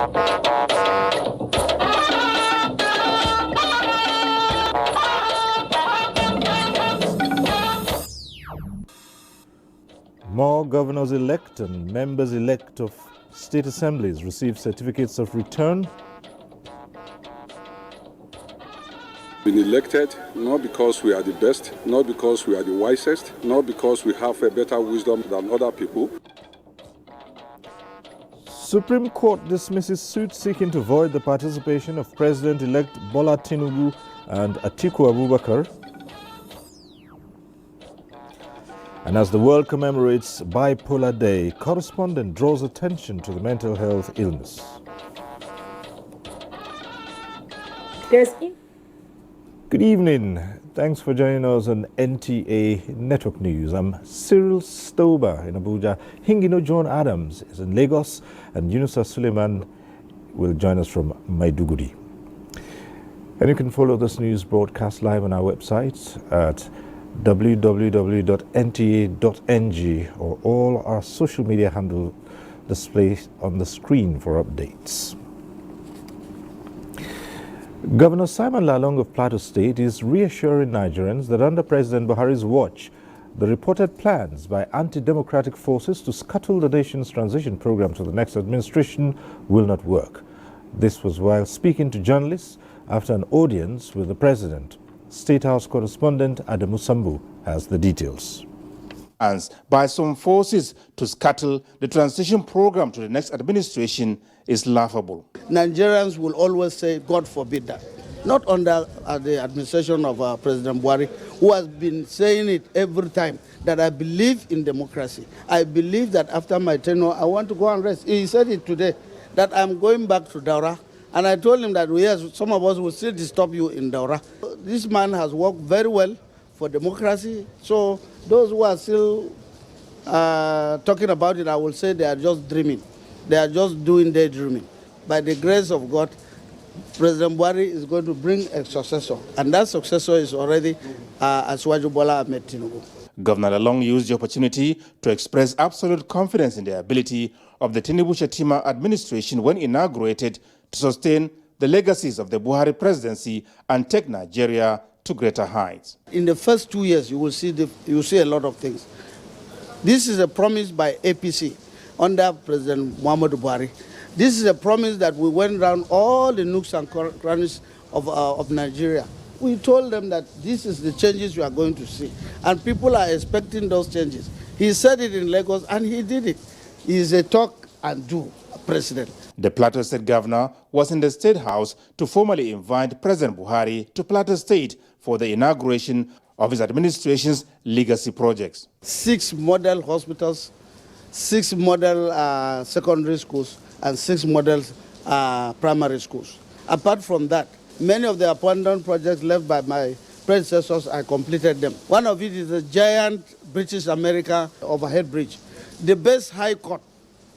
More governors-elect and members-elect of state assemblies receive certificates of return. Been elected not because we are the best, not because we are the wisest, not because we have a better wisdom than other people. Supreme Court dismisses suit seeking to void the participation of President-elect Bola Tinubu and Atiku Abubakar. And as the world commemorates Bipolar Day, correspondent draws attention to the mental health illness. Good evening. Thanks for joining us on NTA Network News. I'm Cyril Stober in Abuja. Hingino John Adams is in Lagos, and Yunusa Suleiman will join us from Maiduguri. And you can follow this news broadcast live on our website at www.nta.ng or all our social media handle displayed on the screen for updates. Governor Simon Lalong of Plateau State is reassuring Nigerians that under President Buhari's watch, the reported plans by anti-democratic forces to scuttle the nation's transition program to the next administration will not work. This was while speaking to journalists after an audience with the president. State House correspondent Adamu Sambu has the details. By some forces to scuttle the transition program to the next administration is laughable. Nigerians will always say, God forbid that. Not under the administration of President Buhari, who has been saying it every time, that I believe in democracy. I believe that after my tenure, I want to go and rest. He said it today, that I'm going back to Daura. And I told him that, yes, some of us will still disturb you in Daura. This man has worked very well for democracy. So those who are still talking about it, I will say they are just dreaming. They are just doing daydreaming. By the grace of God, President Buhari is going to bring a successor. And that successor is already Asiwaju Bola Ahmed Tinubu. Governor Lalong used the opportunity to express absolute confidence in the ability of the Tinubu-Shettima administration when inaugurated to sustain the legacies of the Buhari presidency and take Nigeria to greater heights. In the first 2 years, you will see a lot of things. This is a promise by APC under President Muhammadu Buhari. This is a promise that we went around all the nooks and crannies of Nigeria. We told them that this is the changes we are going to see, and people are expecting those changes. He said it in Lagos, and he did it. He is a talk and do president. The Plateau State governor was in the State House to formally invite President Buhari to Plateau State for the inauguration of his administration's legacy projects. 6 model hospitals, 6 model secondary schools, and 6 model primary schools. Apart from that, many of the abandoned projects left by my predecessors, I completed them. One of it is a giant British America overhead bridge. The best high court,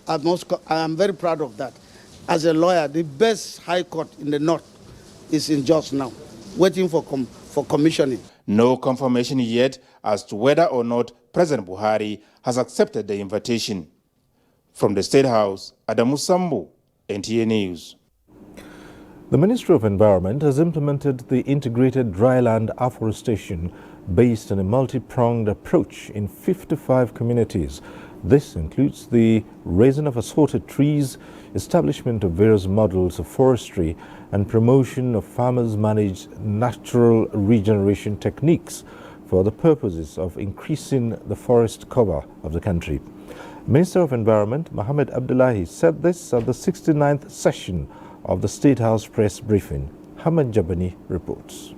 I am very proud of that. As a lawyer, the best high court in the north is in Jos now, waiting for commissioning. No confirmation yet as to whether or not President Buhari has accepted the invitation. From the State House, Adamu Sambu, NTA News. The Ministry of Environment has implemented the integrated dryland afforestation based on a multi-pronged approach in 55 communities. This includes the raising of assorted trees, establishment of various models of forestry, and promotion of farmers-managed natural regeneration techniques for the purposes of increasing the forest cover of the country. Minister of Environment Mohammed Abdullahi said this at the 69th session of the State House press briefing. Hamad Jabani reports.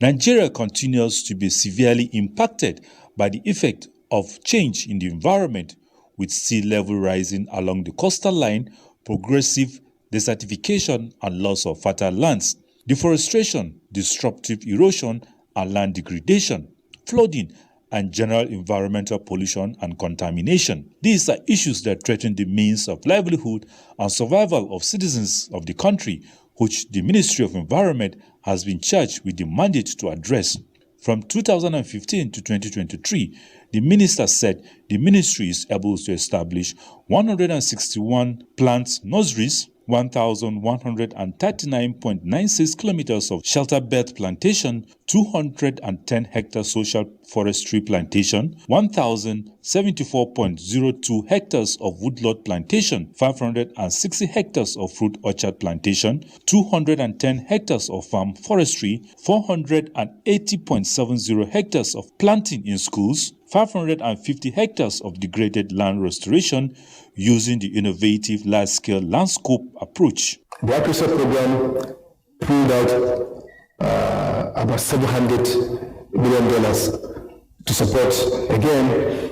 Nigeria continues to be severely impacted by the effect of change in the environment, with sea level rising along the coastal line, progressive desertification and loss of fertile lands, deforestation, disruptive erosion and land degradation, flooding, and general environmental pollution and contamination. These are issues that threaten the means of livelihood and survival of citizens of the country, which the Ministry of Environment has been charged with the mandate to address. From 2015 to 2023, the minister said the ministry is able to establish 161 plant nurseries, 1,139.96 kilometers of shelter bed plantation, 210 hectares social forestry plantation, 1,074.02 hectares of woodlot plantation, 560 hectares of fruit orchard plantation, 210 hectares of farm forestry, 480.70 hectares of planting in schools, 550 hectares of degraded land restoration using the innovative large-scale landscape approach. The Agriculture program pulled out about $700 million to support, again,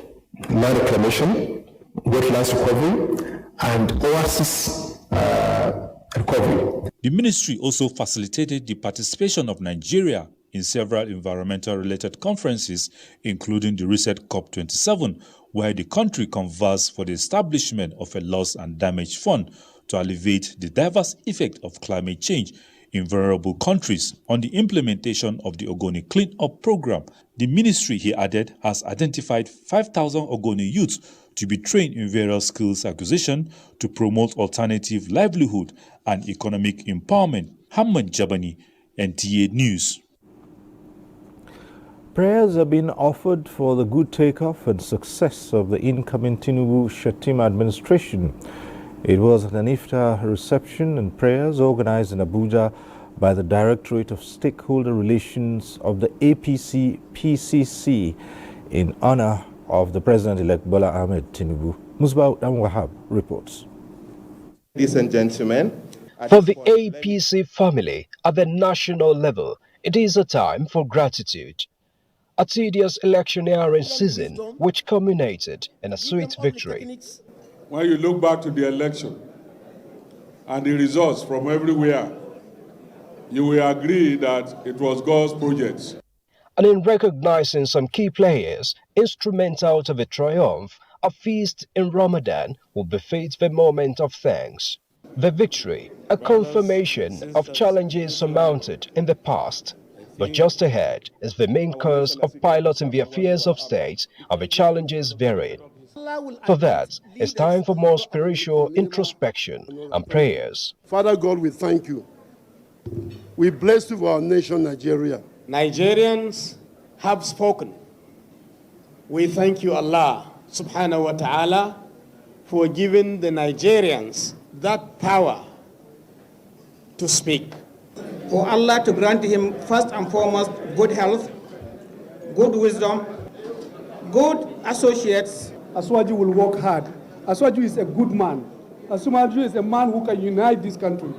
land reclamation, wetlands recovery, and oasis recovery. The ministry also facilitated the participation of Nigeria in several environmental-related conferences, including the recent COP27, where the country conversed for the establishment of a loss and damage fund to alleviate the diverse effect of climate change in vulnerable countries. On the implementation of the Ogoni Clean Up program, the ministry, he added, has identified 5,000 Ogoni youths to be trained in various skills acquisition to promote alternative livelihood and economic empowerment. Hamad Jabani, NTA News. Prayers have been offered for the good takeoff and success of the incoming Tinubu-Shettima administration. It was an iftar reception and prayers organized in Abuja by the Directorate of Stakeholder Relations of the APC-PCC in honor of the President-elect Bola Ahmed Tinubu. Musbah Wahab reports. Ladies and gentlemen, for the APC family at the national level, it is a time for gratitude. A tedious electioneering season which culminated in a sweet victory. When you look back to the election and the results from everywhere, you will agree that it was God's project. And in recognizing some key players instrumental to the triumph, a feast in Ramadan will befit the moment of thanks. The victory, a confirmation of challenges surmounted in the past. But just ahead is the main course of piloting the affairs of state and the challenges therein. For that, it's time for more spiritual introspection and prayers. Father God, we thank you. We bless you for our nation, Nigeria. Nigerians have spoken. We thank you, Allah subhanahu wa ta'ala, for giving the Nigerians that power to speak. For Allah to grant him first and foremost good health, good wisdom, good associates. Aswaju will work hard. Aswaju is a good man. Aswaju is a man who can unite this country.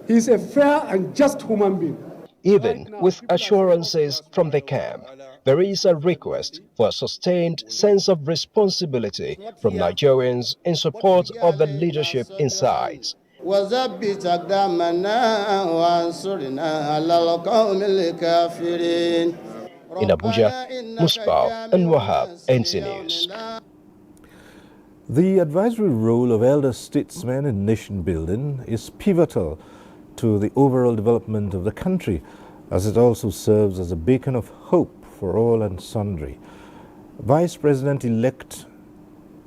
He is a fair and just human being. Even with assurances from the camp, there is a request for a sustained sense of responsibility from Nigerians in support of the leadership inside. In Abuja, Musbah and Wahab, NTA News. The advisory role of elder statesmen in nation building is pivotal to the overall development of the country, as it also serves as a beacon of hope for all and sundry. Vice President-elect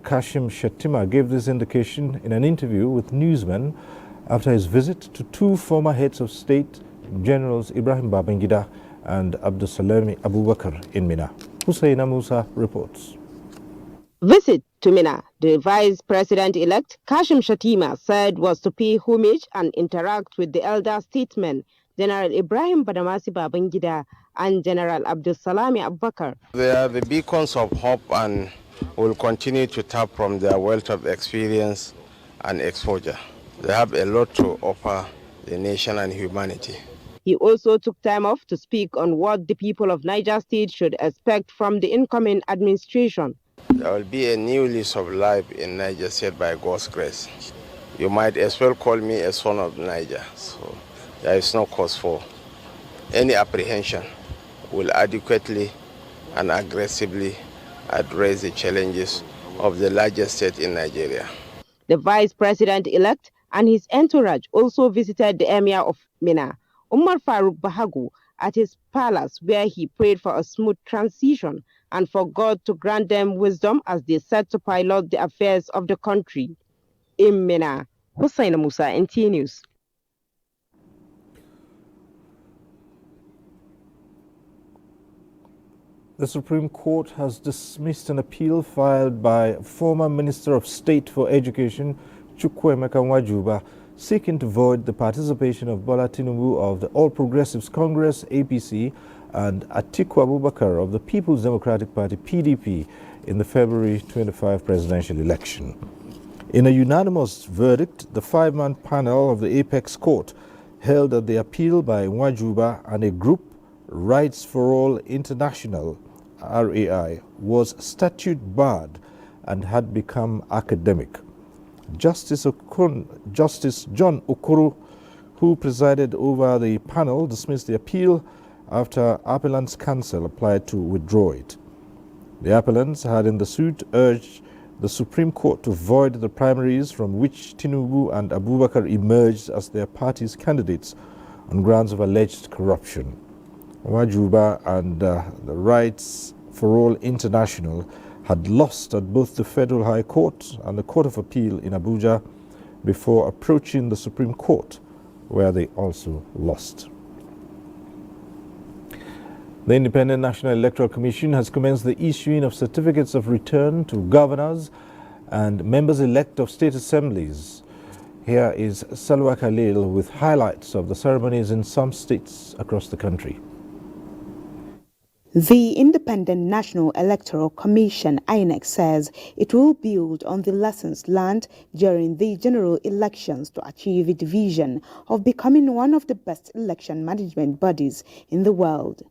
Kashim Shettima gave this indication in an interview with newsmen after his visit to two former heads of state, Generals Ibrahim Babangida and Abdusalami Abubakar in Mina. Husseina Musa reports. Visit to Mina, the Vice President-elect Kashim Shettima said was to pay homage and interact with the elder statesmen, General Ibrahim Badamasi Babangida and General Abdusalami Abubakar. They are the beacons of hope and will continue to tap from their wealth of experience and exposure. They have a lot to offer the nation and humanity. He also took time off to speak on what the people of Niger State should expect from the incoming administration. There will be a new lease of life in Niger State by God's grace. You might as well call me a son of Niger, so there is no cause for any apprehension. Will adequately and aggressively address the challenges of the largest state in Nigeria. The Vice President-elect and his entourage also visited the Emir of Mina, Umar Farouk Bahagu, at his palace, where he prayed for a smooth transition and for God to grant them wisdom as they set to pilot the affairs of the country. In Mina, Hussaina Musa, NTA News. The Supreme Court has dismissed an appeal filed by former Minister of State for Education, Chukwuemeka Nwajuba, seeking to void the participation of Bola Tinubu of the All Progressives Congress, APC, and Atiku Abubakar of the People's Democratic Party, PDP, in the February 25 presidential election. In a unanimous verdict, the five-man panel of the Apex Court held that the appeal by Nwajuba and a group, Rights for All International, RAI, was statute barred and had become academic. Justice John Okoro, who presided over the panel, dismissed the appeal after appellant's counsel applied to withdraw it. The appellants had in the suit urged the Supreme Court to void the primaries from which Tinubu and Abubakar emerged as their party's candidates on grounds of alleged corruption. Nwajuba and the Rights for All International had lost at both the Federal High Court and the Court of Appeal in Abuja before approaching the Supreme Court, where they also lost. The Independent National Electoral Commission has commenced the issuing of certificates of return to governors and members-elect of state assemblies. Here is Salwa Khalil with highlights of the ceremonies in some states across the country. The Independent National Electoral Commission, INEC, says it will build on the lessons learned during the general elections to achieve its vision of becoming one of the best election management bodies in the world.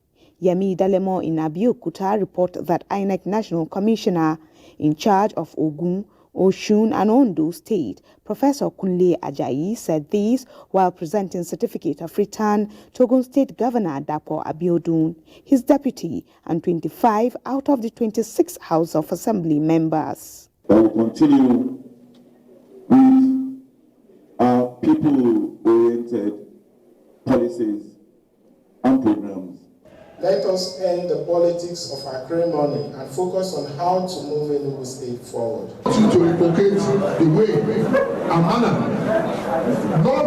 Yemi Dalemo in Abeokuta report that INEC National Commissioner in charge of Ogun, Osun and Ondo State, Professor Kunle Ajayi, said this while presenting certificate of return to Ogun State Governor Dapo Abiodun, his deputy, and 25 out of the 26 House of Assembly members. We will continue with our people-oriented policies and programs. Let us end the politics of acrimony and focus on how to move Enugu State forward. To replicate the way and manner, not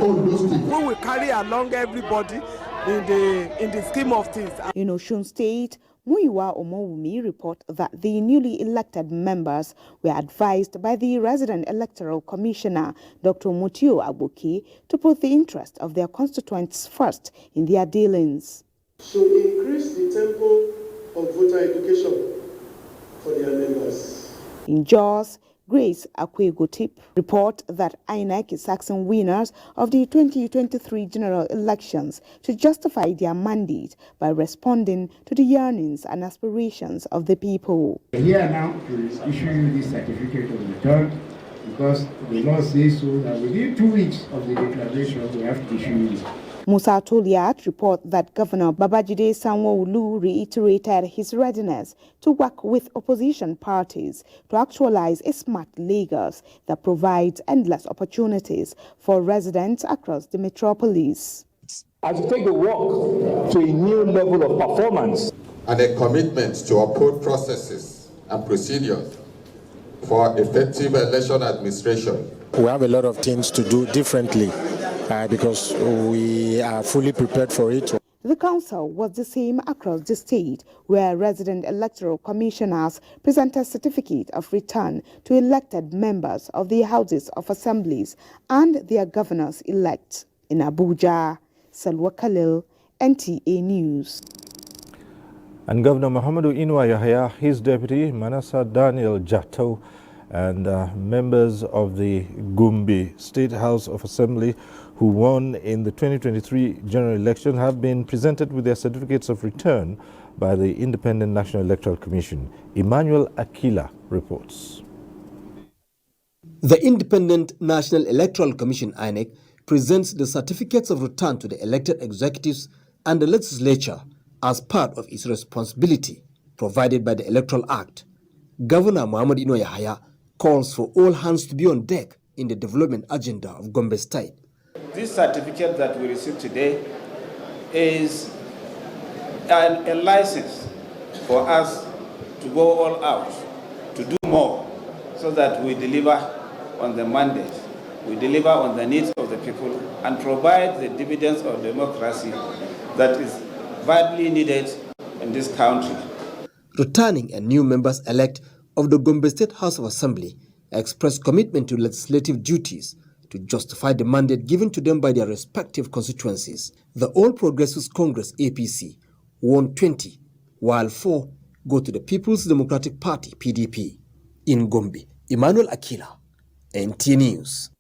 Ondo State. We will carry along everybody in the scheme of things. In Osun State, Muyiwa Omowumi report that the newly elected members were advised by the resident electoral commissioner, Dr. Mutio Abuki, to put the interest of their constituents first in their dealings. To increase the tempo of voter education for their members. In Jos, Grace Akwegotip report that INEC is asking winners of the 2023 general elections to justify their mandate by responding to the yearnings and aspirations of the people. Here now to issue you this certificate of return because the law says so that within 2 weeks of the declaration we have to issue you. Musa Toliat report that Governor Babajide Sanwo-Olu reiterated his readiness to work with opposition parties to actualize a smart Lagos that provides endless opportunities for residents across the metropolis. As we take the work to a new level of performance. And a commitment to uphold processes and procedures for effective election administration. We have a lot of things to do differently. Because we are fully prepared for it. The council was the same across the state, where resident electoral commissioners presented certificate of return to elected members of the houses of assemblies and their governors-elect. In Abuja, Salwa Khalil, NTA News. And Governor Muhammadu Inuwa Yahya, his deputy, Manasseh Daniel Jatto, and members of the Gombe State House of Assembly who won in the 2023 general election have been presented with their certificates of return by the Independent National Electoral Commission. Emmanuel Akila reports. The Independent National Electoral Commission, INEC, presents the certificates of return to the elected executives and the legislature as part of its responsibility provided by the Electoral Act. Governor Muhammadu Inuwa Yahya calls for all hands to be on deck in the development agenda of Gombe State. This certificate that we received today is a license for us to go all out, to do more, so that we deliver on the mandate we deliver on the needs of the people and provide the dividends of democracy that is badly needed in this country. Returning and new members-elect of the Gombe State House of Assembly expressed commitment to legislative duties to justify the mandate given to them by their respective constituencies. The All Progressives Congress APC won 20, while 4 go to the People's Democratic Party PDP. In Gombe, Emmanuel Akila, NTA News.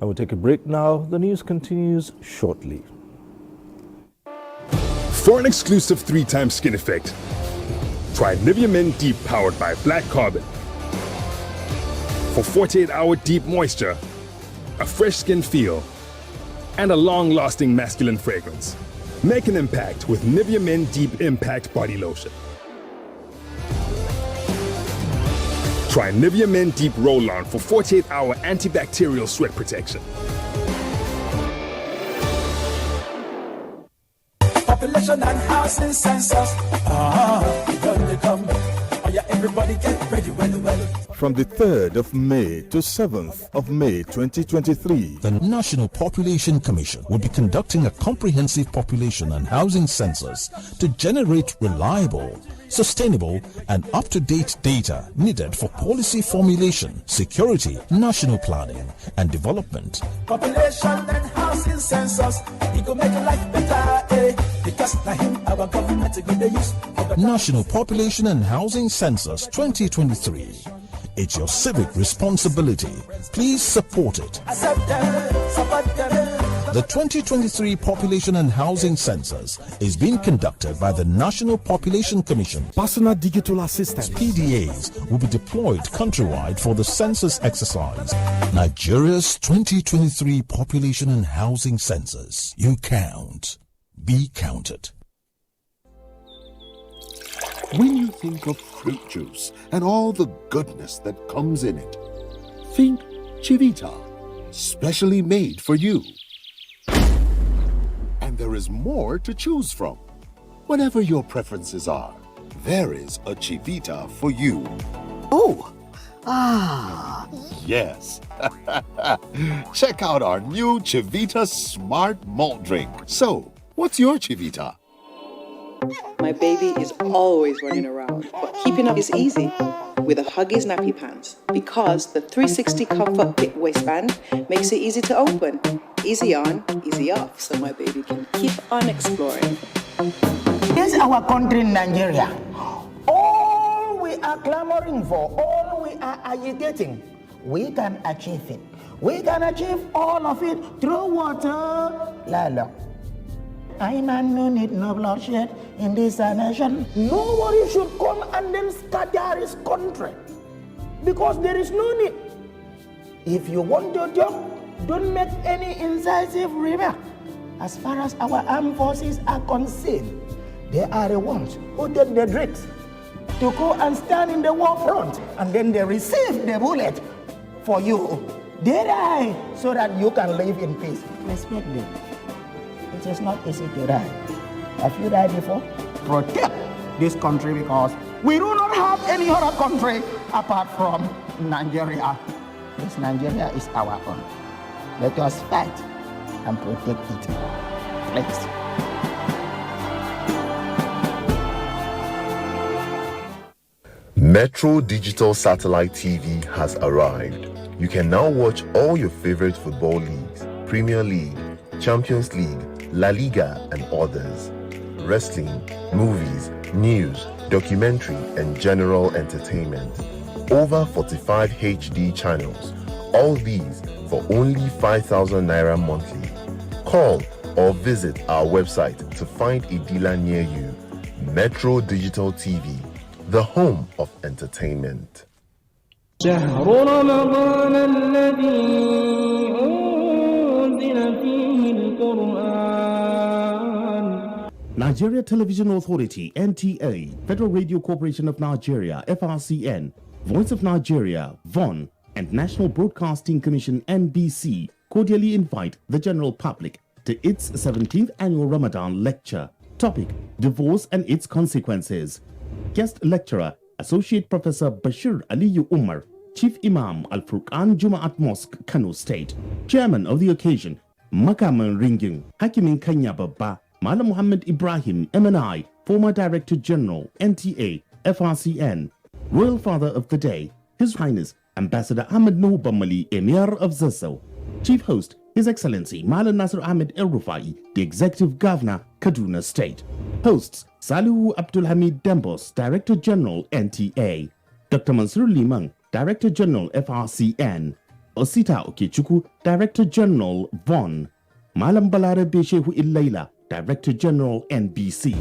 I will take a break now. The news continues shortly. For an exclusive 3-time skin effect, try Nivea Men Deep powered by Black Carbon. For 48-hour deep moisture, a fresh skin feel, and a long-lasting masculine fragrance. Make an impact with Nivea Men Deep Impact Body Lotion. Try Nivea Men Deep Roll-On for 48-hour antibacterial sweat protection. Population and housing census. When they come, everybody get ready, well. From the 3rd of May to 7th of May 2023, the National Population Commission will be conducting a comprehensive population and housing census to generate reliable, sustainable, and up-to-date data needed for policy formulation, security, national planning, and development. Population and housing census, it will make life better, because our government is going to use National Population and Housing Census 2023. It's your civic responsibility. Please support it. The 2023 Population and Housing Census is being conducted by the National Population Commission. Personal digital assistants PDAs will be deployed countrywide for the census exercise. Nigeria's 2023 Population and Housing Census. You count. Be counted. When you think of fruit juice and all the goodness that comes in it, think Chivita, specially made for you. And there is more to choose from. Whatever your preferences are, there is a Chivita for you. Oh, Yes. Check out our new Chivita Smart Malt Drink. So, what's your Chivita? My baby is always running around, but keeping up is easy with a Huggies nappy pants because the 360 comfort fit waistband makes it easy to open, easy on, easy off, so my baby can keep on exploring. This is our country, Nigeria. All we are clamoring for, all we are agitating, we can achieve it. We can achieve all of it through water. Lala. I man no need no bloodshed in this nation. Nobody should come and then scatter his country because there is no need. If you want your job, don't make any incisive remark. As far as our armed forces are concerned, they are the ones who take the drinks to go and stand in the war front, and then they receive the bullet for you. They die so that you can live in peace. Respect them. It is not easy to die. Have you died before? Protect this country because we do not have any other country apart from Nigeria. This Nigeria is our own. Let us fight and protect it. Please. Metro Digital Satellite TV has arrived. You can now watch all your favorite football leagues, Premier League, Champions League, La Liga, and others. Wrestling, movies, news, documentary, and general entertainment. Over 45 HD channels. All these for only 5,000 Naira monthly. Call or visit our website to find a dealer near you. Metro Digital TV, the home of entertainment. Nigeria Television Authority, NTA, Federal Radio Corporation of Nigeria, FRCN, Voice of Nigeria, VON, and National Broadcasting Commission, NBC, cordially invite the general public to its 17th Annual Ramadan Lecture. Topic: Divorce and its Consequences. Guest lecturer, Associate Professor Bashir Aliyu Umar, Chief Imam Al-Furqan Jumaat Mosque, Kano State. Chairman of the occasion, Makaman Ringing, Hakimin Kanya Babba, Malam Muhammad Ibrahim, MNI, former Director General, NTA, FRCN. Royal Father of the Day, His Highness Ambassador Ahmed Nuh Bamali, Emir of Zazzau. Chief Host, His Excellency Malam Nasir Ahmed El Rufai, the Executive Governor, Kaduna State. Hosts, Salihu Abdul Hamid Dembos, Director General, NTA. Dr. Mansur Limang, Director General, FRCN. Osita Okechukwu, Director General, VON. Malam Balare Beshehu Ilaila, Director General, NBC.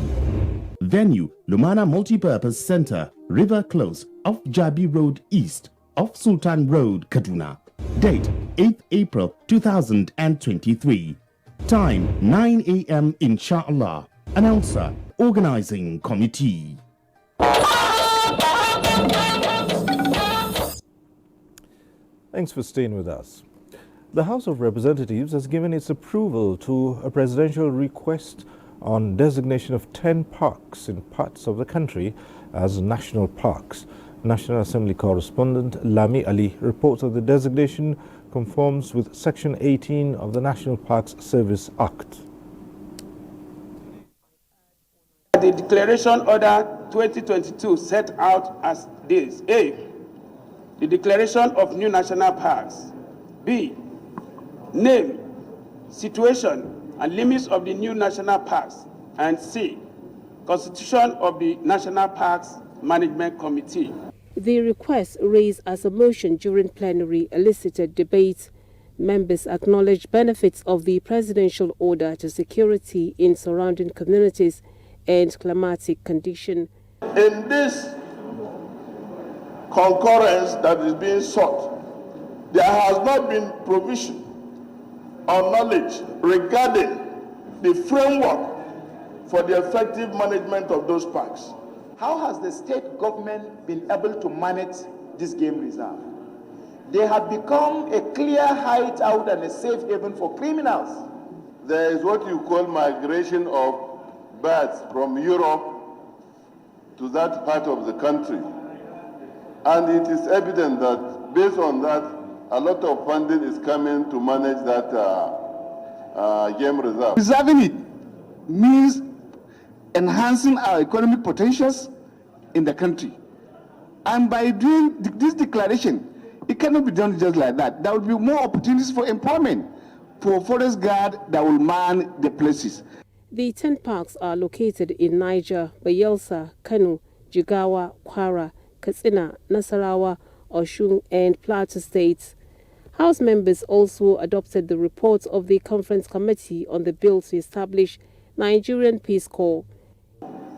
Venue, Lumana Multipurpose Center, River Close, off Jabi Road East, off Sultan Road, Kaduna. Date, 8th April 2023. Time, 9 a.m. Inshallah. Announcer, Organizing Committee. Thanks for staying with us. The House of Representatives has given its approval to a presidential request on designation of 10 parks in parts of the country as national parks. National Assembly correspondent Lami Ali reports that the designation conforms with Section 18 of the National Parks Service Act. The Declaration Order 2022 set out as this: A, the declaration of new national parks; B, name, situation, and limits of the new national parks; and C, constitution of the National Parks Management Committee. The request, raised as a motion during plenary, elicited debate. Members acknowledged benefits of the presidential order to security in surrounding communities and climatic condition. In this concurrence that is being sought, there has not been provision or knowledge regarding the framework for the effective management of those parks. How has the state government been able to manage this game reserve? They have become a clear hideout and a safe haven for criminals. There is what you call migration of birds from Europe to that part of the country. And it is evident that based on that, a lot of funding is coming to manage that game reserve. Preserving it means enhancing our economic potentials in the country. And by doing this declaration, it cannot be done just like that. There will be more opportunities for employment for forest guard that will man the places. The 10 parks are located in Niger, Bayelsa, Kano, Jigawa, Kwara, Katsina, Nasarawa, Oshun, and Plateau states. House members also adopted the report of the Conference Committee on the bill to establish Nigerian Peace Corps.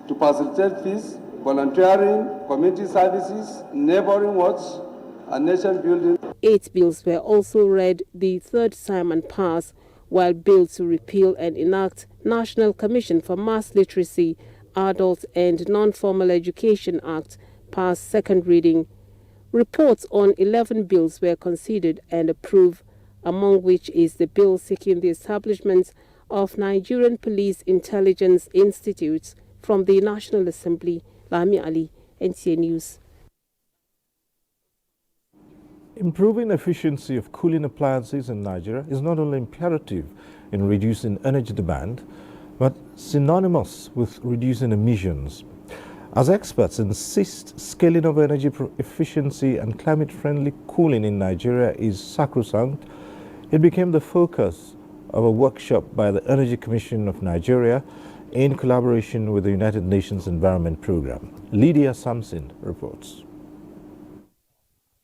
To facilitate peace, volunteering, community services, neighboring watch, and nation building. 8 bills were also read the third time and passed, while bill to repeal and enact National Commission for Mass Literacy, Adult and Non-Formal Education Act passed second reading. Reports on 11 bills were considered and approved, among which is the bill seeking the establishment of Nigerian Police Intelligence Institutes from the National Assembly. Lami Ali, NTA News. Improving efficiency of cooling appliances in Nigeria is not only imperative in reducing energy demand, but synonymous with reducing emissions. As experts insist scaling of energy efficiency and climate-friendly cooling in Nigeria is sacrosanct, it became the focus of a workshop by the Energy Commission of Nigeria in collaboration with the United Nations Environment Programme. Lydia Samson reports.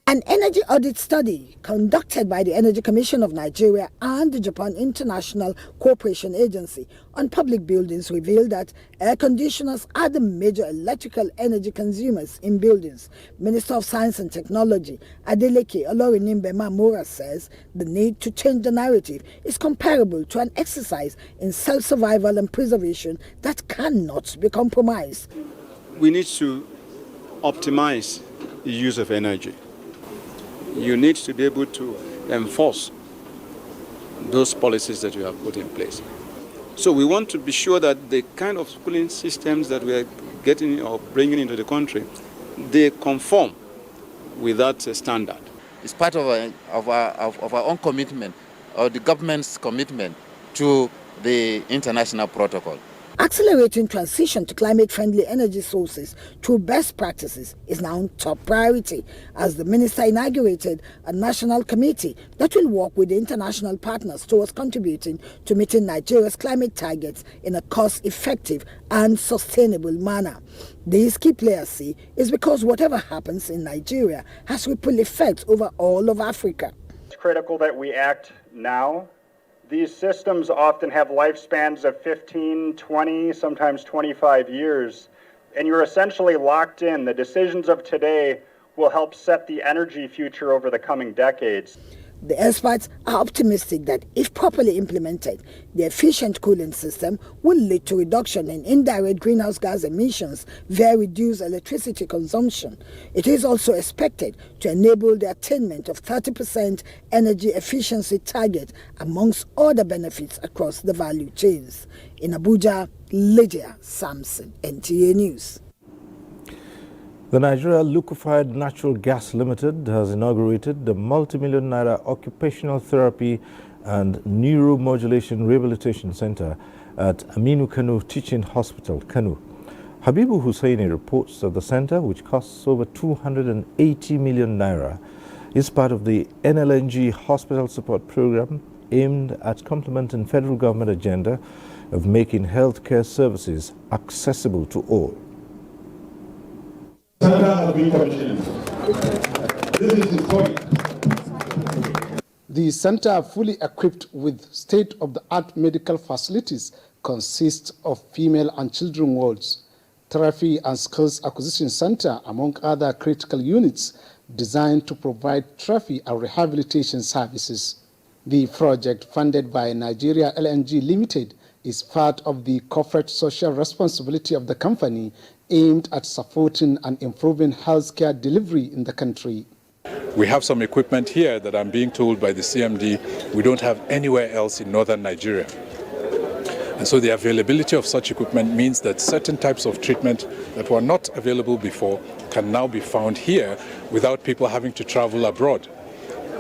An energy audit study conducted by the Energy Commission of Nigeria and the Japan International Cooperation Agency on public buildings revealed that air conditioners are the major electrical energy consumers in buildings. Minister of Science and Technology Adeleke Olorinimbe Mamora says the need to change the narrative is comparable to an exercise in self-survival and preservation that cannot be compromised. We need to optimize the use of energy. You need to be able to enforce those policies that you have put in place. So we want to be sure that the kind of cooling systems that we are getting or bringing into the country, they conform with that standard. It's part of our own commitment, or the government's commitment to the international protocol. Accelerating transition to climate-friendly energy sources through best practices is now top priority, as the minister inaugurated a national committee that will work with the international partners towards contributing to meeting Nigeria's climate targets in a cost-effective and sustainable manner. These key players say is because whatever happens in Nigeria has ripple effects over all of Africa. It's critical that we act now. These systems often have lifespans of 15, 20, sometimes 25 years, and you're essentially locked in. The decisions of today will help set the energy future over the coming decades. The experts are optimistic that if properly implemented, the efficient cooling system will lead to reduction in indirect greenhouse gas emissions via reduced electricity consumption. It is also expected to enable the attainment of 30% energy efficiency target, amongst other benefits across the value chains. In Abuja, Lydia Sampson, NTA News. The Nigeria Liquefied Natural Gas Limited has inaugurated the multi-million naira Occupational Therapy and Neuromodulation Rehabilitation Center at Aminu Kano Teaching Hospital, Kano. Habibu Hussaini reports that the center, which costs over 280 million naira, is part of the NLNG Hospital Support Program aimed at complementing federal government agenda of making healthcare services accessible to all. The center, fully equipped with state-of-the-art medical facilities, consists of female and children wards, therapy and skills acquisition center, among other critical units designed to provide therapy and rehabilitation services. The project, funded by Nigeria LNG Limited, is part of the corporate social responsibility of the company, aimed at supporting and improving healthcare delivery in the country. We have some equipment here that I'm being told by the CMD we don't have anywhere else in northern Nigeria. And so the availability of such equipment means that certain types of treatment that were not available before can now be found here without people having to travel abroad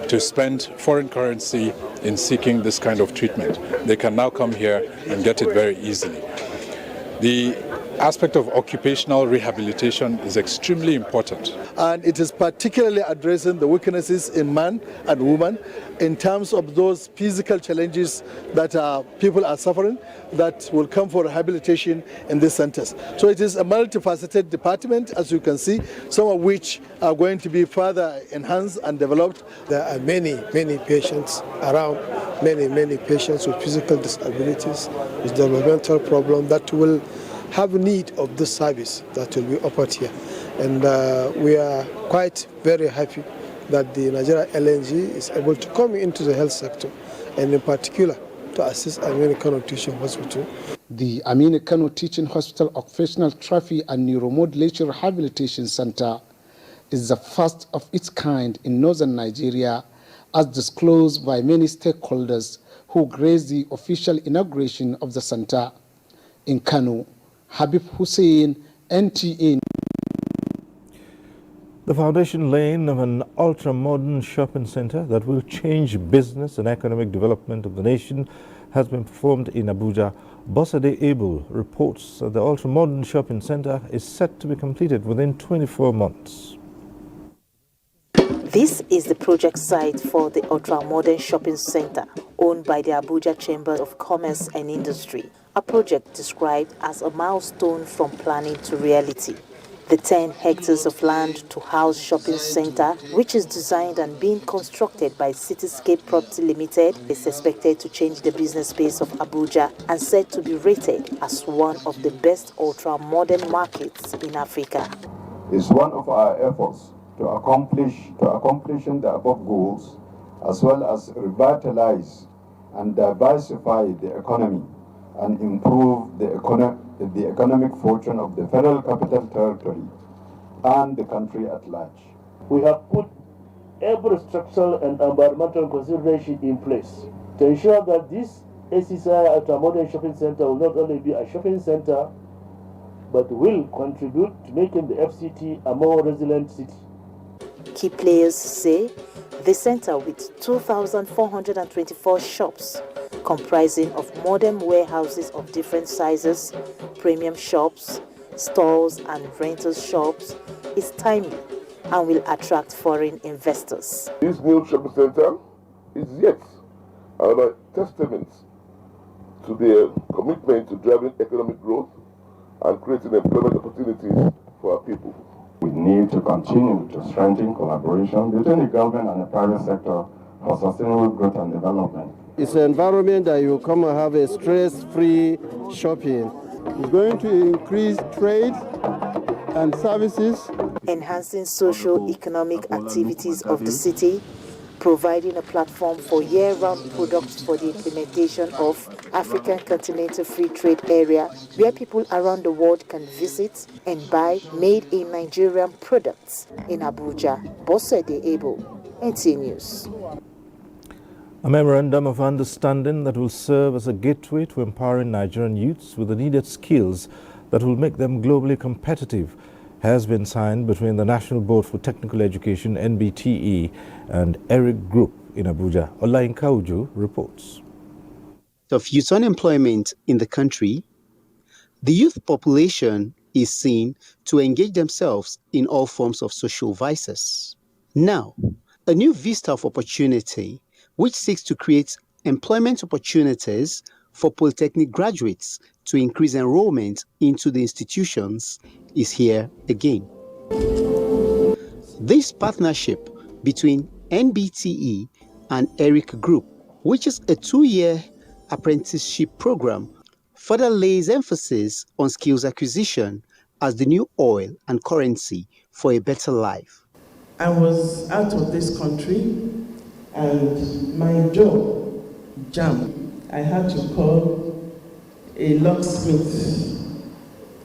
to spend foreign currency in seeking this kind of treatment. They can now come here and get it very easily. The aspect of occupational rehabilitation is extremely important. And it is particularly addressing the weaknesses in man and woman in terms of those physical challenges that people are suffering that will come for rehabilitation in these centers. So it is a multifaceted department, as you can see, some of which are going to be further enhanced and developed. There are many patients around, many patients with physical disabilities, with developmental problems that will have need of this service that will be offered here. And we are quite very happy that the Nigeria LNG is able to come into the health sector, and in particular to assist Aminu Kano Teaching Hospital. The Aminu Kano Teaching Hospital Occupational Therapy and Neuromodulation Rehabilitation Center is the first of its kind in northern Nigeria, as disclosed by many stakeholders who graced the official inauguration of the center. In Kano, Habib Hussein, NTA. The foundation laying of an ultra-modern shopping center that will change business and economic development of the nation has been performed in Abuja. Bosade Abel reports that the ultra-modern shopping center is set to be completed within 24 months. This is the project site for the ultra-modern shopping center owned by the Abuja Chamber of Commerce and Industry, a project described as a milestone from planning to reality. The 10 hectares of land to house shopping center, which is designed and being constructed by Cityscape Property Limited, is expected to change the business space of Abuja and said to be rated as one of the best ultra-modern markets in Africa. It's one of our efforts to accomplishing the above goals, as well as revitalize and diversify the economy and improve the economic fortune of the Federal Capital Territory and the country at large. We have put every structural and environmental consideration in place to ensure that this ACCI ultra-modern shopping center will not only be a shopping center, but will contribute to making the FCT a more resilient city. Key players say the center, with 2,424 shops comprising of modern warehouses of different sizes, premium shops, stores and rentals shops, is timely and will attract foreign investors. This new shopping center is yet another testament to their commitment to driving economic growth and creating employment opportunities for our people. We need to continue to strengthen collaboration between the government and the private sector for sustainable growth and development. It's an environment that you come and have a stress-free shopping. It's going to increase trade and services. Enhancing socio-economic activities of the city, providing a platform for year-round products for the implementation of African Continental Free Trade Area, where people around the world can visit and buy made-in-Nigerian products in Abuja. Bosede Ebo, NTA News. A memorandum of understanding that will serve as a gateway to empowering Nigerian youths with the needed skills that will make them globally competitive has been signed between the National Board for Technical Education, NBTE, and ERIC Group in Abuja. Olayinka Uju reports. Of youth unemployment in the country, the youth population is seen to engage themselves in all forms of social vices. Now, a new vista of opportunity which seeks to create employment opportunities for polytechnic graduates to increase enrollment into the institutions is here again. This partnership between NBTE and ERIC Group, which is a 2-year apprenticeship program, further lays emphasis on skills acquisition as the new oil and currency for a better life. I was out of this country and my job jammed. I had to call a locksmith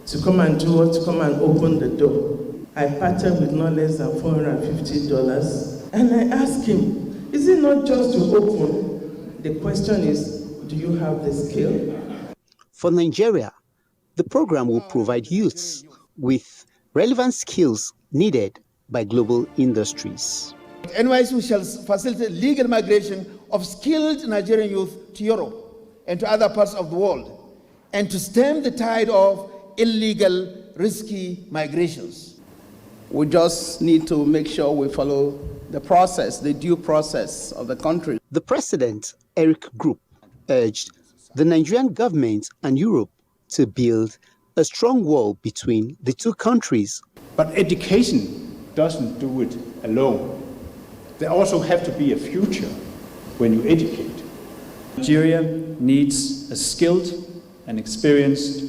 to come and open the door. I parted with no less than $450, and I asked him, is it not just to open? The question is, do you have the skill? For Nigeria, the program will provide youths with relevant skills needed by global industries. NYSU shall facilitate legal migration of skilled Nigerian youth to Europe and to other parts of the world, and to stem the tide of illegal, risky migrations. We just need to make sure we follow the process, the due process of the country. The president, ERIC Group, urged the Nigerian government and Europe to build a strong wall between the two countries. But education doesn't do it alone. There also have to be a future when you educate. Nigeria needs a skilled and experienced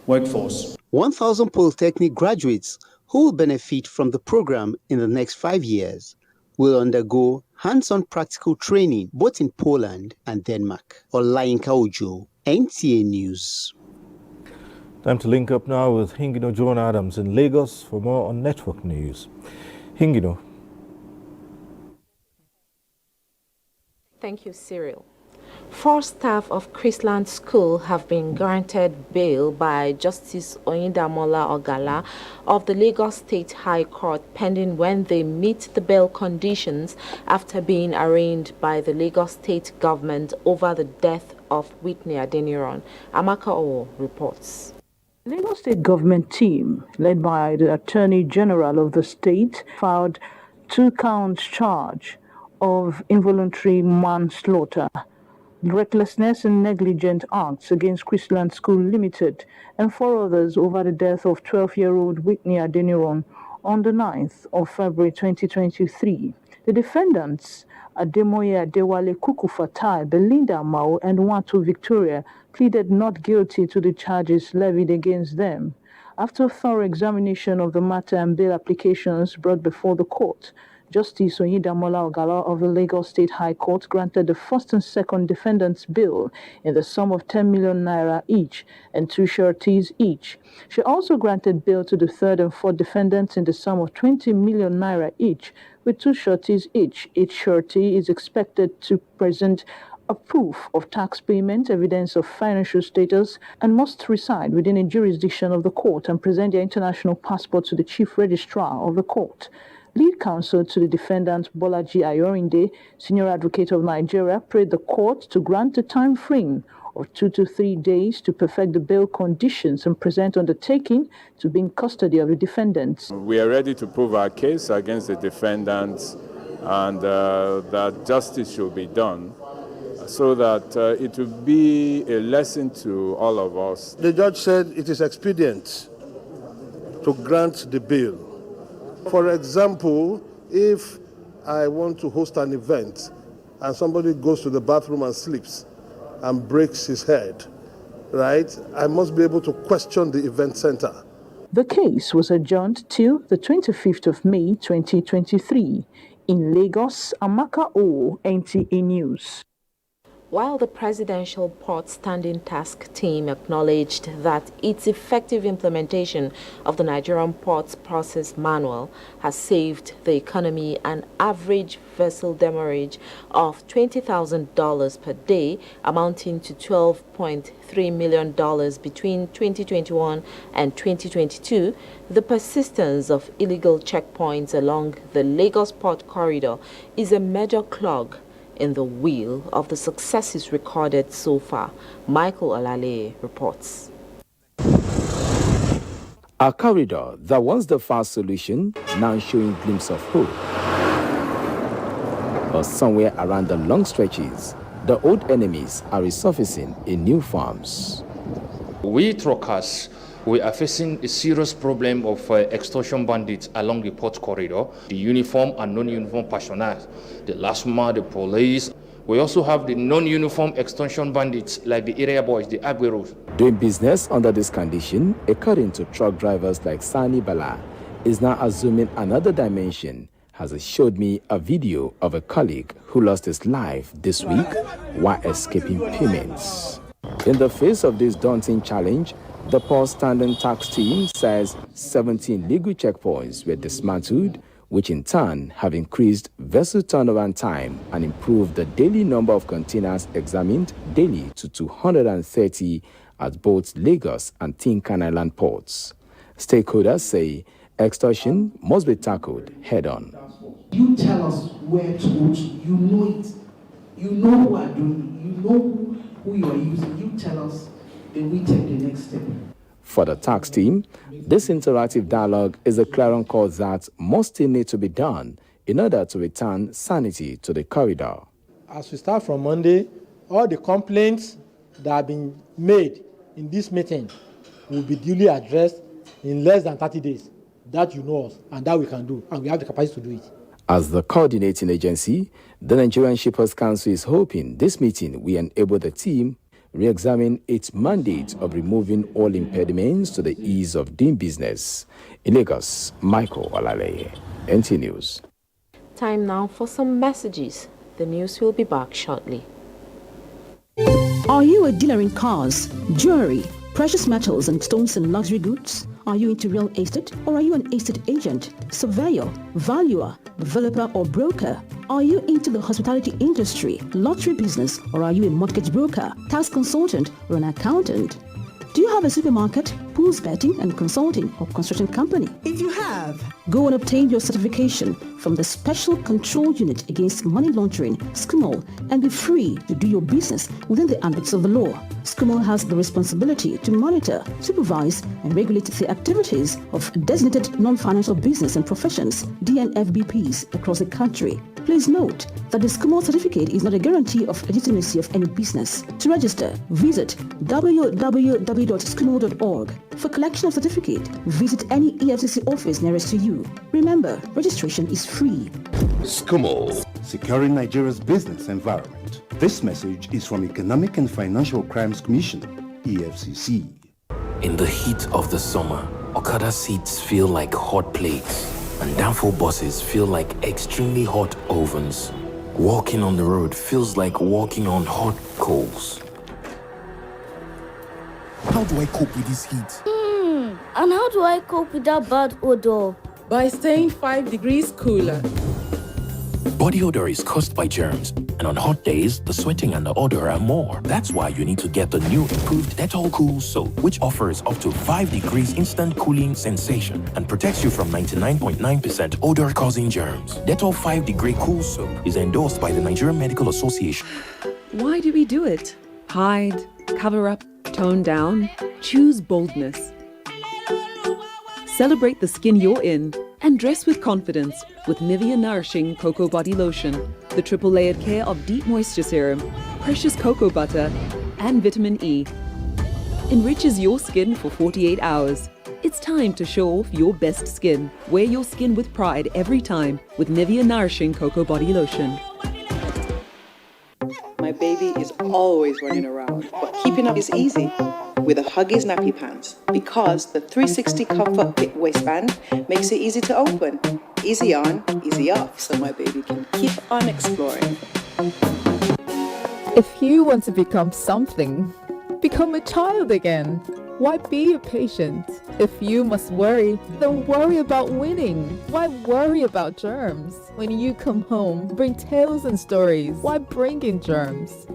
workforce. 1,000 polytechnic graduates who will benefit from the program in the next 5 years will undergo hands-on practical training both in Poland and Denmark. Olayinka Uju, NTA News. Time to link up now with Hingino John Adams in Lagos for more on network news. Hingino. Thank you, Cyril. 4 staff of Chrisland School have been granted bail by Justice Oyindamola Ogala of the Lagos State High Court pending when they meet the bail conditions after being arraigned by the Lagos State government over the death of Whitney Adeniran. Amaka Owo reports. The Lagos State government team, led by the Attorney General of the state, filed 2-count charge of involuntary manslaughter, recklessness and negligent acts against Chrisland School Limited and 4 others over the death of 12-year-old Whitney Adeniran on the 9th of February 2023. The defendants, Ademoye Adewale Kukufatai, Belinda Mao, and Watu Victoria, pleaded not guilty to the charges levied against them. After thorough examination of the matter and bail applications brought before the court, Justice Oyindamola Ogala of the Lagos State High Court granted the first and second defendants bail in the sum of 10 million naira each and 2 sureties each. She also granted bail to the third and fourth defendants in the sum of 20 million naira each, with 2 sureties each. Each surety is expected to present a proof of tax payment, evidence of financial status, and must reside within a jurisdiction of the court and present their international passport to the chief registrar of the court. Lead counsel to the defendant Bolaji Ayorinde, Senior Advocate of Nigeria, prayed the court to grant a time frame of 2 to 3 days to perfect the bail conditions and present undertaking to be in custody of the defendants. We are ready to prove our case against the defendants and that justice should be done so that it will be a lesson to all of us. The judge said it is expedient to grant the bail. For example, if I want to host an event and somebody goes to the bathroom and sleeps and breaks his head, right, I must be able to question the event center. The case was adjourned till the 25th of May 2023 in Lagos. Amaka O, NTA News. While the Presidential Port Standing Task Team acknowledged that its effective implementation of the Nigerian Ports Process Manual has saved the economy an average vessel demurrage of $20,000 per day, amounting to $12.3 million between 2021 and 2022, the persistence of illegal checkpoints along the Lagos Port Corridor is a major clog in the wheel of the successes recorded so far. Michael Olale reports. A corridor that was the fast solution, now showing glimpse of hope. But somewhere around the long stretches, the old enemies are resurfacing in new forms. We truckers, we are facing a serious problem of extortion bandits along the port corridor, the uniform and non-uniform personnel, the LASMA, the police. We also have the non-uniform extortion bandits like the area boys, the Agberos. Doing business under this condition, according to truck drivers like Sani Bala, is now assuming another dimension, as he showed me a video of a colleague who lost his life this week while escaping payments. In the face of this daunting challenge, the Port Standing Tax Team says 17 legal checkpoints were dismantled, which in turn have increased vessel turnaround time and improved the daily number of containers examined daily to 230 at both Lagos and Tinkan Island ports. Stakeholders say extortion must be tackled head-on. You tell us where to go to. You know it. You know who are doing it. You know who you are using. You tell us, then we take the next step. For the tax team, this interactive dialogue is a clarion call that more still need to be done in order to return sanity to the corridor. As we start from Monday, all the complaints that have been made in this meeting will be duly addressed in less than 30 days. That you know us, and that we can do, and we have the capacity to do it. As the coordinating agency, the Nigerian Shippers Council is hoping this meeting will enable the team re-examine its mandate of removing all impediments to the ease of doing business. In Lagos, Michael Olale, NTA News. Time now for some messages. The news will be back shortly. Are you a dealer in cars, jewelry, precious metals and stones and luxury goods? Are you into real estate, or are you an estate agent, surveyor, valuer, developer or broker? Are you into the hospitality industry, lottery business, or are you a mortgage broker, tax consultant or an accountant? Do you have a supermarket, pools betting and consulting or construction company? If you have, go and obtain your certification from the Special Control Unit Against Money Laundering, SCUMOL, and be free to do your business within the ambits of the law. SCUMOL has the responsibility to monitor, supervise, and regulate the activities of designated non-financial business and professions, DNFBPs, across the country. Please note that the SCUMOL certificate is not a guarantee of legitimacy of any business. To register, visit www.scumol.org. For collection of certificate, visit any EFCC office nearest to you. Remember, registration is free. SCUMOL, securing Nigeria's business environment. This message is from Economic and Financial Crimes Commission, EFCC. In the heat of the summer, Okada seats feel like hot plates, and downfall buses feel like extremely hot ovens. Walking on the road feels like walking on hot coals. How do I cope with this heat? And how do I cope with that bad odor? By staying 5 degrees cooler. Body odor is caused by germs, and on hot days, the sweating and the odor are more. That's why you need to get the new improved Dettol Cool Soap, which offers up to 5 degrees instant cooling sensation and protects you from 99.9% odor-causing germs. Dettol 5-degree Cool Soap is endorsed by the Nigerian Medical Association. Why do we do it? Hide, cover up, tone down. Choose boldness. Celebrate the skin you're in and dress with confidence with Nivea Nourishing Cocoa Body Lotion, the triple layered care of deep moisture serum, precious cocoa butter, and vitamin E. Enriches your skin for 48 hours. It's time to show off your best skin. Wear your skin with pride every time with Nivea Nourishing Cocoa Body Lotion. My baby is always running around, but keeping up is easy with the Huggies Nappy Pants because the 360 comfort fit waistband makes it easy to open. Easy on, easy off, so my baby can keep on exploring. If you want to become something, become a child again. Why be a patient? If you must worry, then worry about winning. Why worry about germs? When you come home, bring tales and stories. Why bring in germs?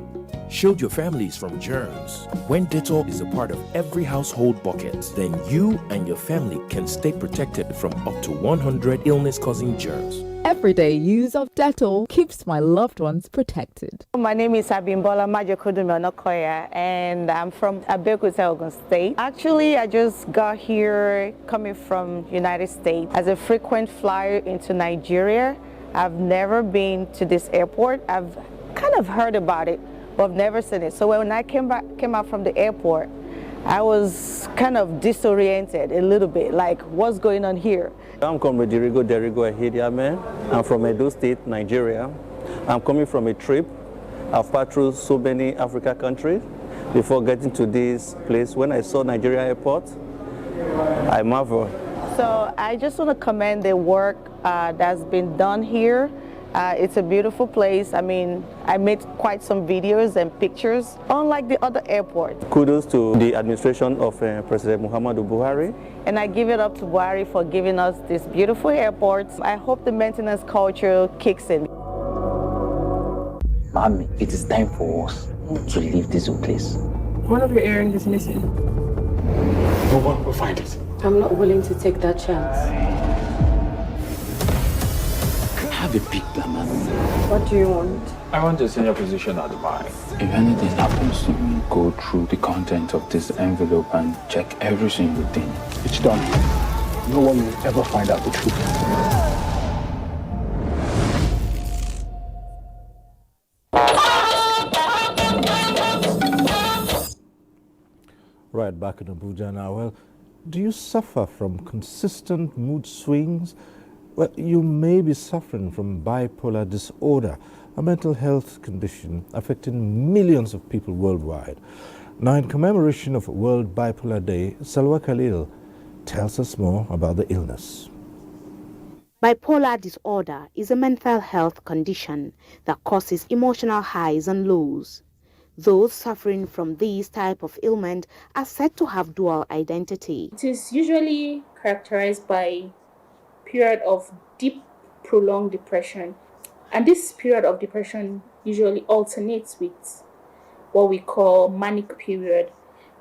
Shield your families from germs. When Dettol is a part of every household bucket, then you and your family can stay protected from up to 100 illness-causing germs. Everyday use of Dettol keeps my loved ones protected. My name is Abimbola Majokudumonokoya and I'm from Abuja, Ogun State. Actually, I just got here coming from United States as a frequent flyer into Nigeria. I've never been to this airport. I've kind of heard about it, but I've never seen it. So when I came out from the airport, I was kind of disoriented a little bit, like what's going on here? I'm Comrade Derigo Ehediame. I'm from Edo State, Nigeria. I'm coming from a trip. I've passed through so many African countries before getting to this place. When I saw Nigeria airport, I marveled. So I just want to commend the work that's been done here. It's a beautiful place. I mean, I made quite some videos and pictures, unlike the other airports. Kudos to the administration of President Muhammadu Buhari. And I give it up to Buhari for giving us this beautiful airport. I hope the maintenance culture kicks in. Mommy, it is time for us to leave this place. One of your earrings is missing. No one will find it. I'm not willing to take that chance. Have a big plan, man. What do you want? I want a senior position at Dubai. If anything happens to me, go through the content of this envelope and check every single thing. It's done. No one will ever find out the truth. Right, back in Abuja now. Well, do you suffer from consistent mood swings? Well, you may be suffering from bipolar disorder, a mental health condition affecting millions of people worldwide. Now, in commemoration of World Bipolar Day, Salwa Khalil tells us more about the illness. Bipolar disorder is a mental health condition that causes emotional highs and lows. Those suffering from this type of ailment are said to have dual identity. It is usually characterized by period of deep, prolonged depression. And this period of depression usually alternates with what we call manic period,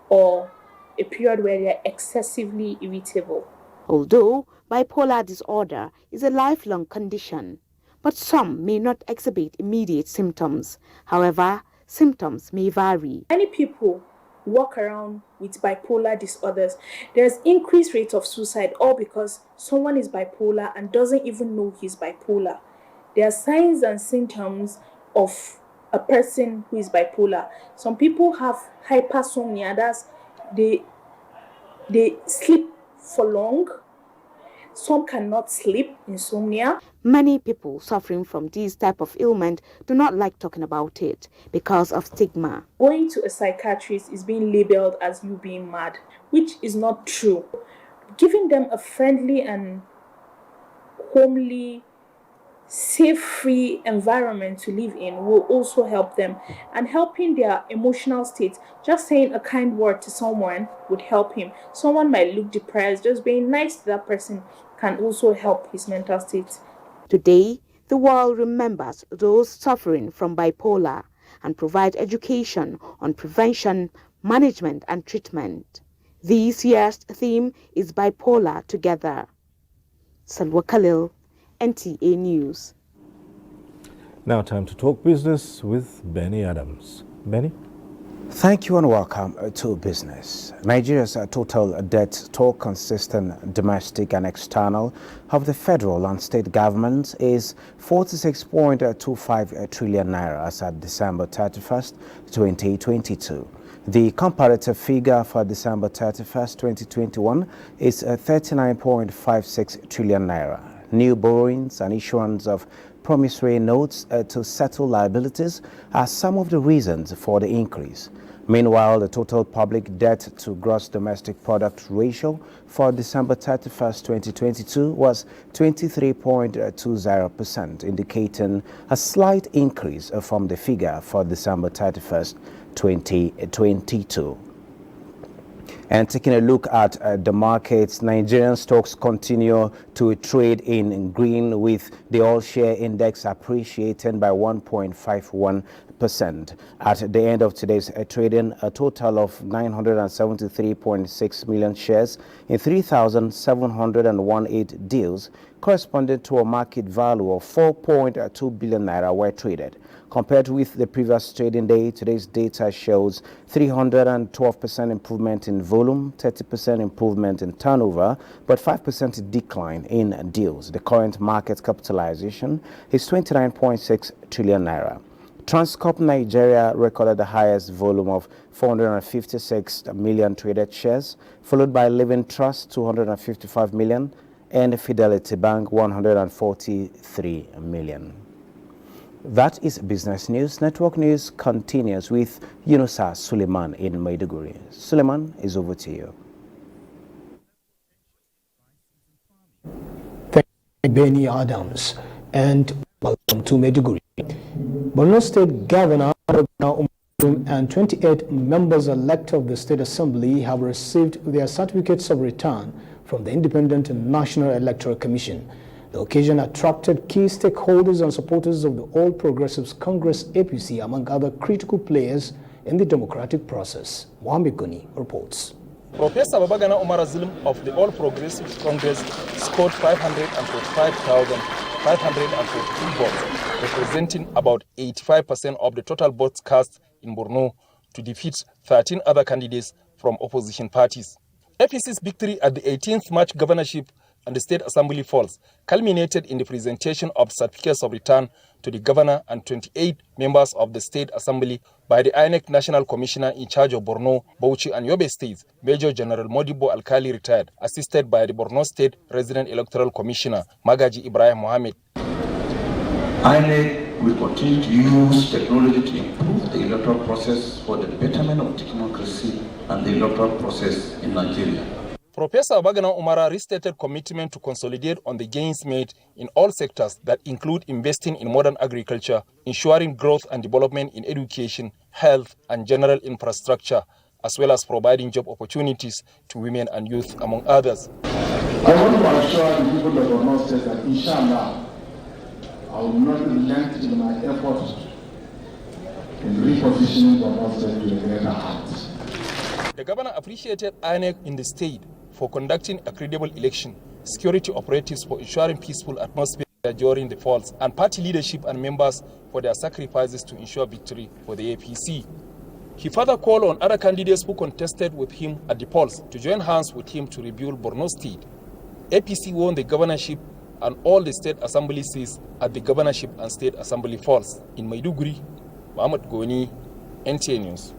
or a period where they're excessively irritable. Although bipolar disorder is a lifelong condition, but some may not exhibit immediate symptoms. However, symptoms may vary. Many people walk around with bipolar disorders. There's increased rate of suicide, all because someone is bipolar and doesn't even know he's bipolar. There are signs and symptoms of a person who is bipolar. Some people have hypersomnia, that's they sleep for long. Some cannot sleep, insomnia. Many people suffering from this type of ailment do not like talking about it because of stigma. Going to a psychiatrist is being labeled as you being mad, which is not true. Giving them a friendly and homely, safe-free environment to live in will also help them, and helping their emotional state. Just saying a kind word to someone would help him. Someone might look depressed, just being nice to that person can also help his mental state. Today, The world remembers those suffering from bipolar and provide education on prevention, management and treatment. This year's theme is Bipolar Together. Salwa Khalil, NTA News. Now time to talk business with Benny Adams. Benny? Thank you and welcome to Business. Nigeria's total debt, total consistent domestic and external of the federal and state governments is 46.25 trillion naira as at December 31st, 2022. The comparative figure for December 31st, 2021 is 39.56 trillion naira. New borrowings and issuance of promissory notes to settle liabilities are some of the reasons for the increase. Meanwhile, the total public debt to gross domestic product ratio for December 31st, 2022 was 23.20%, indicating a slight increase from the figure for December 31st, 2022. And taking a look at the markets, Nigerian stocks continue to trade in green, with the all-share index appreciating by 1.51%. At the end of today's trading, a total of 973.6 million shares in 3,718 deals, corresponding to a market value of 4.2 billion naira, were traded. Compared with the previous trading day, today's data shows 312% improvement in volume, 30% improvement in turnover, but 5% decline in deals. The current market capitalization is 29.6 trillion naira. Transcorp Nigeria recorded the highest volume of 456 million traded shares, followed by Living Trust 255 million and Fidelity Bank 143 million. That is Business News. Network News continues with Yunusa Suleiman in Maiduguri. Suleiman, is over to you. Thank you, Benny Adams, and welcome to Maiduguri. Borno State Governor and 28 members elected of the State Assembly have received their certificates of return from the Independent National Electoral Commission. The occasion attracted key stakeholders and supporters of the All Progressives Congress APC, among other critical players in the democratic process. Mohammed Goni reports. Professor Babagana Umar Azlim of the All Progressives Congress scored 545,542 votes, representing about 85% of the total votes cast in Borno, to defeat 13 other candidates from opposition parties. APC's victory at the 18th March governorship and the State Assembly polls culminated in the presentation of certificates of return to the governor and 28 members of the State Assembly by the INEC National Commissioner in charge of Borno, Bauchi and Yobe states, Major General Modibo Alkali retired, assisted by the Borno State Resident Electoral Commissioner, Magaji Ibrahim Mohammed. INEC will continue to use technology to improve the electoral process for the betterment of democracy and the electoral process in Nigeria. Professor Babagana Umara restated commitment to consolidate on the gains made in all sectors that include investing in modern agriculture, ensuring growth and development in education, health, and general infrastructure, as well as providing job opportunities to women and youth, among others. I want to assure the people of Borno State that, inshallah, I will not relent in my efforts in repositioning Borno State to a greater height. The governor appreciated INEC in the state for conducting a credible election, security operatives for ensuring peaceful atmosphere during the polls, and party leadership and members for their sacrifices to ensure victory for the APC. He further called on other candidates who contested with him at the polls to join hands with him to rebuild Borno State. APC won the governorship and all the state assembly seats at the governorship and state assembly polls. In Maiduguri, Mohammed Goni, NTA News.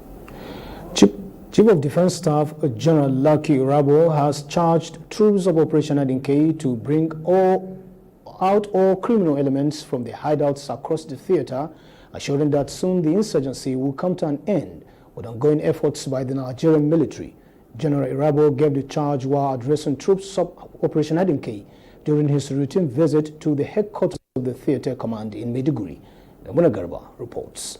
Chief of Defense Staff General Lucky Rabo has charged troops of Operation Adinke to bring out all criminal elements from the hideouts across the theater, assuring that soon the insurgency will come to an end with ongoing efforts by the Nigerian military. General Irabo gave the charge while addressing troops of Operation Adinke during his routine visit to the headquarters of the theater command in Maiduguri. Namuna Garba reports.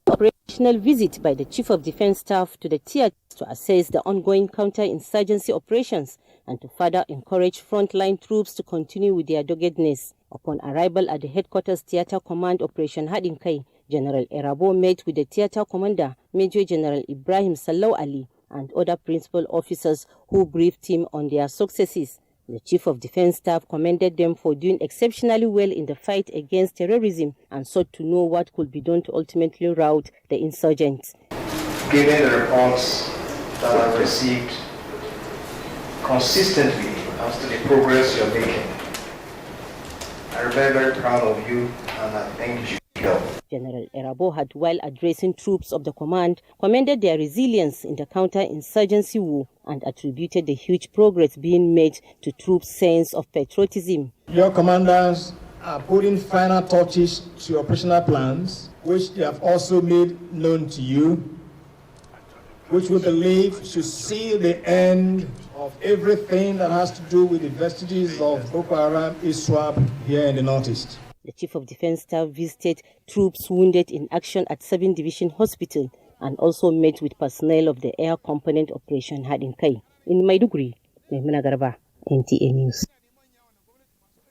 Operational visit by the Chief of Defense Staff to the theater to assess the ongoing counter-insurgency operations and to further encourage frontline troops to continue with their doggedness. Upon arrival at the headquarters Theatre Command Operation Hadinkai, General Erabo met with the theatre commander, Major General Ibrahim Sallau Ali, and other principal officers who briefed him on their successes. The Chief of Defense Staff commended them for doing exceptionally well in the fight against terrorism and sought to know what could be done to ultimately rout the insurgents. Given the reports that I've received consistently as to the progress you're making, I remain very proud of you and I think you should help. General Erabo had, while addressing troops of the command, commended their resilience in the counter-insurgency war and attributed the huge progress being made to troops' sense of patriotism. Your commanders are putting final touches to your operational plans, which they have also made known to you, which we believe should see the end of everything that has to do with the vestiges of Boko Haram ISWAP here in the Northeast. The Chief of Defense Staff visited troops wounded in action at 7 Division Hospital and also met with personnel of the Air Component Operation Hadinkai. In Maiduguri, Maimuna Garba, NTA News.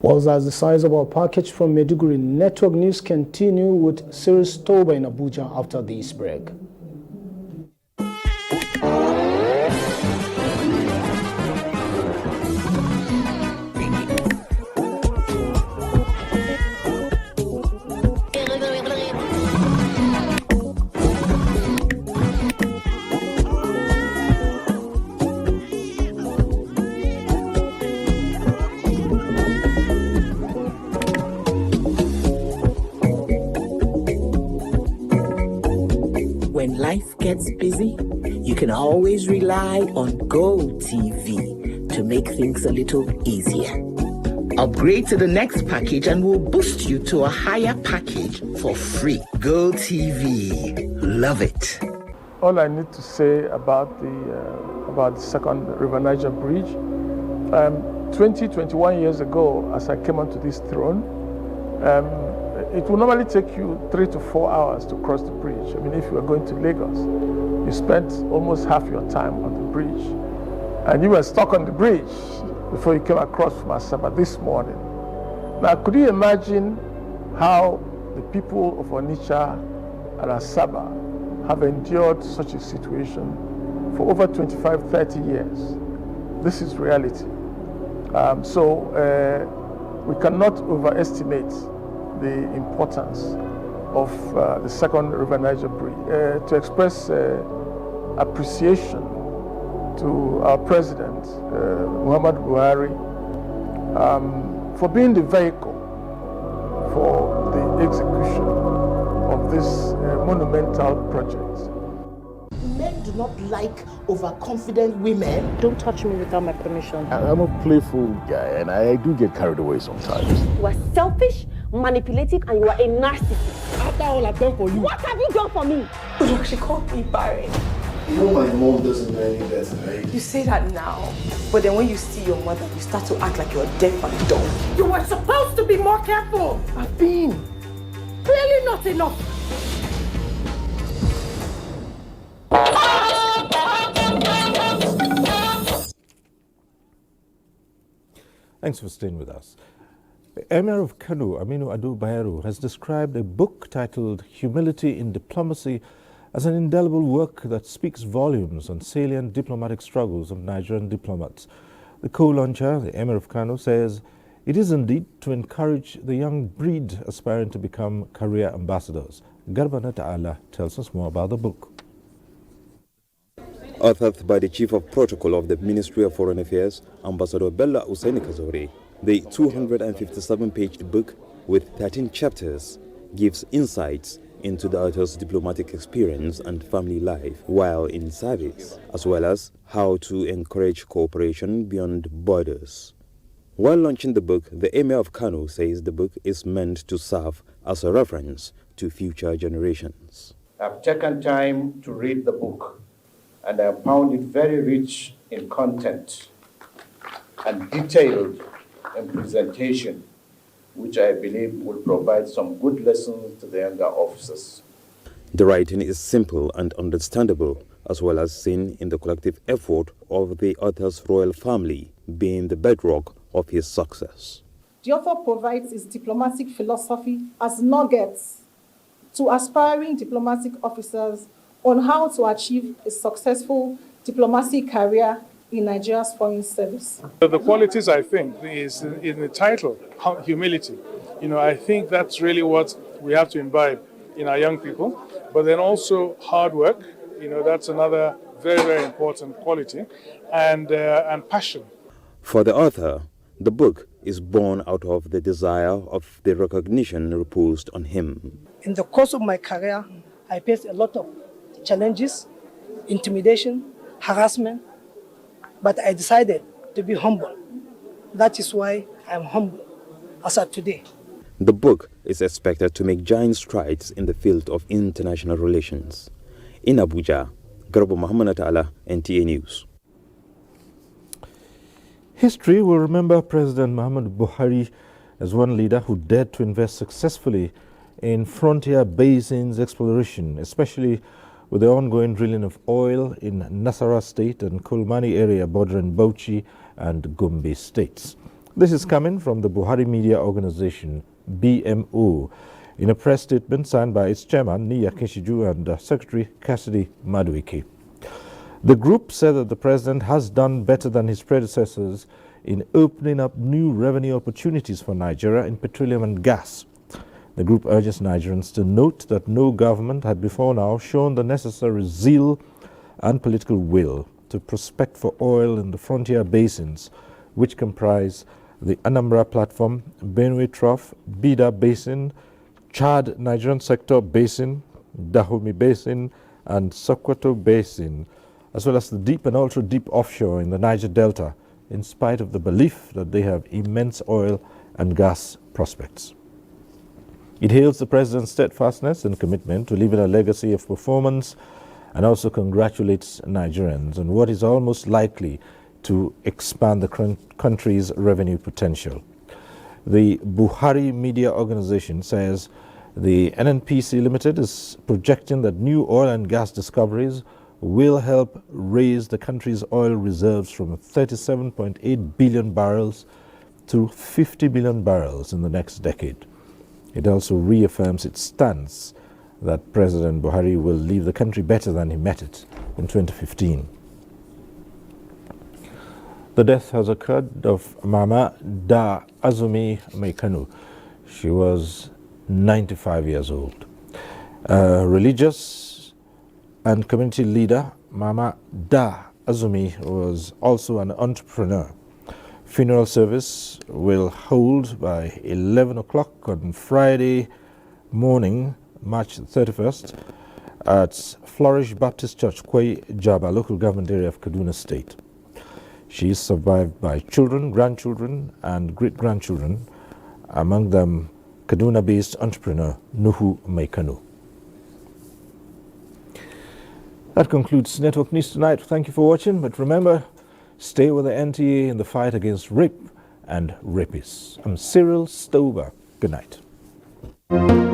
Well, as the sizable package from Maiduguri, Network News continue with Cyril Stober in Abuja after this break. When life gets busy, you can always rely on Go TV to make things a little easier. Upgrade to the next package and we'll boost you to a higher package for free. Go TV. Love it. All I need to say about the second River Niger Bridge, 21 years ago, as I came onto this throne, it will normally take you 3 to 4 hours to cross the bridge. I mean, if you are going to Lagos, you spent almost half your time on the bridge. And you were stuck on the bridge before you came across from Asaba this morning. Now, could you imagine how the people of Onitsha and Asaba have endured such a situation for over 25, 30 years? This is reality. We cannot overestimate the importance of the second River Niger Bridge. To express appreciation to our President, Muhammad Buhari, for being the vehicle for the execution of this monumental project. Men do not like overconfident women. Don't touch me without my permission. I'm a playful guy and I do get carried away sometimes. You are selfish, manipulative, and you are a narcissist. After all I've done for you. What have you done for me? Look, she called me barren. You know my mom doesn't know any better, right? You say that now, but then when you see your mother, you start to act like you're deaf and dumb. You were supposed to be more careful. I've been. Clearly not enough. Thanks for staying with us. The Emir of Kano, Aminu Ado Bayero, has described a book titled Humility in Diplomacy as an indelible work that speaks volumes on salient diplomatic struggles of Nigerian diplomats. The co-launcher, the Emir of Kano, says it is indeed to encourage the young breed aspiring to become career ambassadors. Garbana Ta'ala tells us more about the book. Authored by the Chief of Protocol of the Ministry of Foreign Affairs, Ambassador Bella Usaini Kazore, the 257-page book with 13 chapters gives insights into the author's diplomatic experience and family life while in service, as well as how to encourage cooperation beyond borders. While launching the book, the Emir of Kano says the book is meant to serve as a reference to future generations. I've taken time to read the book, and I found it very rich in content and detailed in presentation, which I believe will provide some good lessons to the younger officers. The writing is simple and understandable, as well as seen in the collective effort of the author's royal family being the bedrock of his success. The author provides his diplomatic philosophy as nuggets to aspiring diplomatic officers on how to achieve a successful diplomatic career in Nigeria's foreign service. The qualities, I think, is in the title, humility. I think that's really what we have to imbibe in our young people. But then also hard work, that's another very, very important quality, and passion. For the author, the book is born out of the desire of the recognition reposed on him. In the course of my career, I faced a lot of challenges, intimidation, harassment, but I decided to be humble. That is why I'm humble as of today. The book is expected to make giant strides in the field of international relations. In Abuja, Garba Muhammad Ta'ala, NTA News. History will remember President Muhammad Buhari as one leader who dared to invest successfully in frontier basins exploration, especially with the ongoing drilling of oil in Nasarawa State and Kolmani area bordering Bauchi and Gombe states. This is coming from the Buhari Media Organization, BMO, in a press statement signed by its chairman, Niya Kishiju, and Secretary Cassidy Madueke. The group said that the president has done better than his predecessors in opening up new revenue opportunities for Nigeria in petroleum and gas. The group urges Nigerians to note that no government had before now shown the necessary zeal and political will to prospect for oil in the frontier basins, which comprise the Anambra Platform, Benue Trough, Bida Basin, Chad Nigerian Sector Basin, Dahomey Basin, and Sokoto Basin, as well as the deep and ultra-deep offshore in the Niger Delta, in spite of the belief that they have immense oil and gas prospects. It hails the president's steadfastness and commitment to leaving a legacy of performance and also congratulates Nigerians on what is almost likely to expand the country's revenue potential. The Buhari Media Organization says the NNPC Limited is projecting that new oil and gas discoveries will help raise the country's oil reserves from 37.8 billion barrels to 50 billion barrels in the next decade. It also reaffirms its stance that President Buhari will leave the country better than he met it in 2015. The death has occurred of Mama Da Azumi Meikanu. She was 95 years old. Religious and community leader, Mama Da Azumi was also an entrepreneur. Funeral service will hold by 11 o'clock on Friday morning, March 31st, at Flourish Baptist Church, Kwai Jaba, local government area of Kaduna State. She is survived by children, grandchildren, and great-grandchildren, among them Kaduna-based entrepreneur Nuhu Meikanu. That concludes Network News Tonight. Thank you for watching, but remember, stay with the NTA in the fight against rape and rapists. I'm Cyril Stover. Good night.